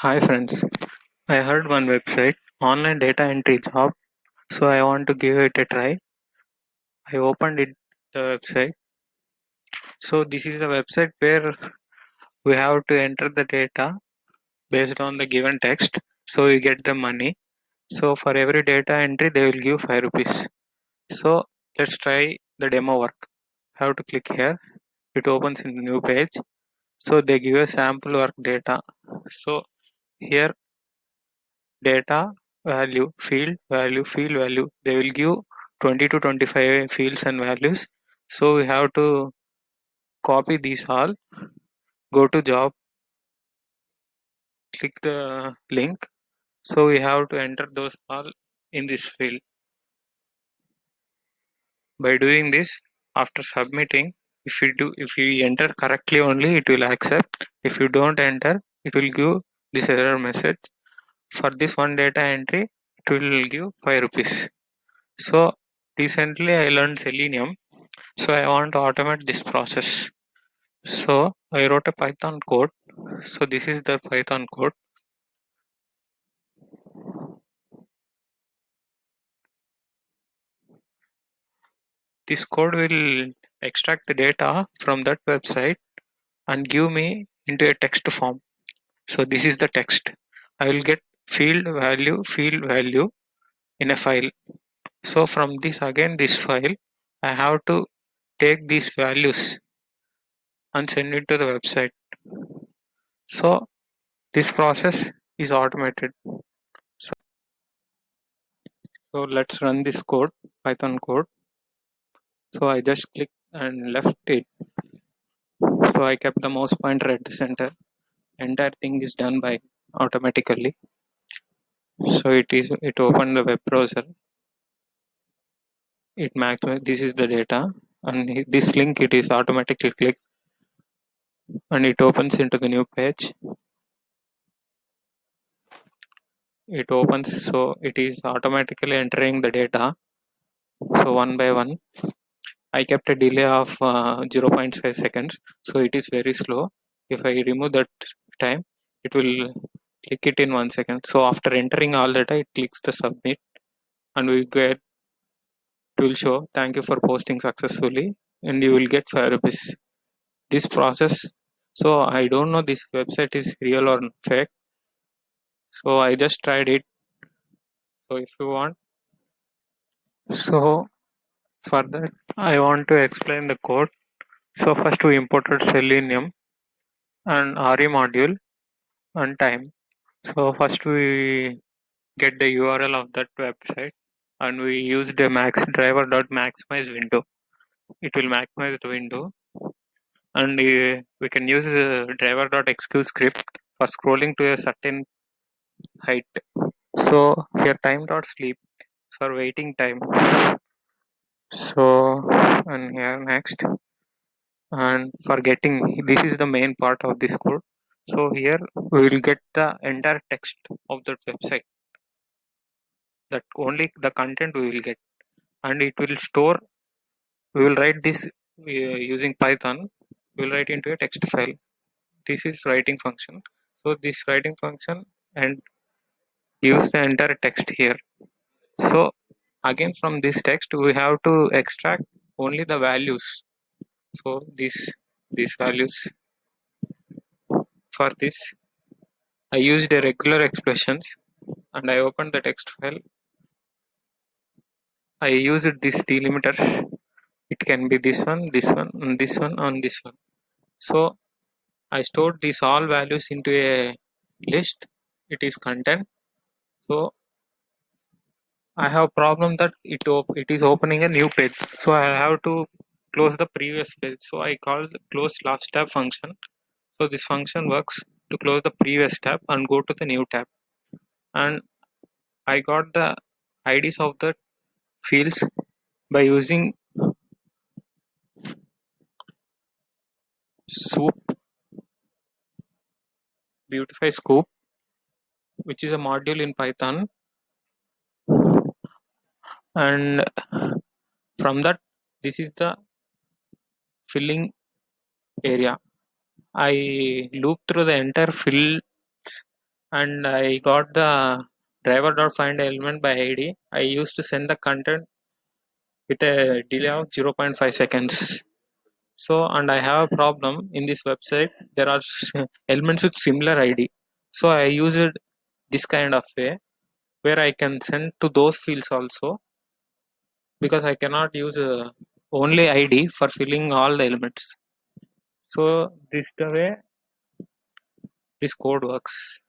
Hi friends, I heard one website, online data entry job, so I want to give it a try. I opened the website. So this is a website where we have to enter the data based on the given text. So you get the money. So for every data entry, they will give 5 rupees. So let's try the demo work. Have to click here. It opens in the new page. So they give a sample work data. So here data field value they will give 20 to 25 fields and values, so we have to copy these all, go to job, click the link, so we have to enter those all in this field. By doing this, after submitting, if you enter correctly only it will accept. If you don't enter, it will give this error message. For this one data entry, it will give 5 rupees. So recently I learned Selenium, so I want to automate this process. So I wrote a Python code. So this is the Python code. This code will extract the data from that website and give me into a text form. So this is the text. I will get field value in a file. So from this file, I have to take these values and send it to the website. So this process is automated. So, so let's run this code, Python code. So I just click and left it. So I kept the mouse pointer at the center. Entire thing is done by automatically. So it opened the web browser. It maximizes. This is the data, and this link it is automatically clicked, and it opens into the new page. It opens, so it is automatically entering the data. So one by one, I kept a delay of 0.5 seconds, so it is very slow. If I remove that time, it will click it in 1 second. So after entering all data, it clicks the submit, and we get, it will show thank you for posting successfully, and you will get 5 rupees. This process, so I don't know this website is real or fake. So I just tried it. So if you want, so for that I want to explain the code. So first we imported Selenium and RE module and time. So first we get the URL of that website, and we used a max driver dot maximize window. It will maximize the window, and we can use driver dot execute script for scrolling to a certain height. So here time dot sleep for waiting time. So and here next, and for getting, this is the main part of this code. So here we will get the entire text of that website, that only the content we will get, and it will store. We will write this using Python. We will write into a text file. This is writing function. So this writing function and gives the entire text here. So again from this text we have to extract only the values. So these values, for this I used a regular expressions, and I opened the text file. I used these delimiters. It can be this one, this one, and this one, and this one. So I stored these all values into a list. It is content. So I have problem that it is opening a new page. So I have to close the previous page. So I called close last tab function. So this function works to close the previous tab and go to the new tab. And I got the IDs of the fields by using soup beautify scoop, which is a module in Python. And from that, this is the filling area. I loop through the entire fields and I got the driver.find element by ID. I used to send the content with a delay of 0.5 seconds. So, and I have a problem in this website. There are elements with similar ID. So I used this kind of way where I can send to those fields also, because I cannot use only ID for filling all the elements. So this the way this code works.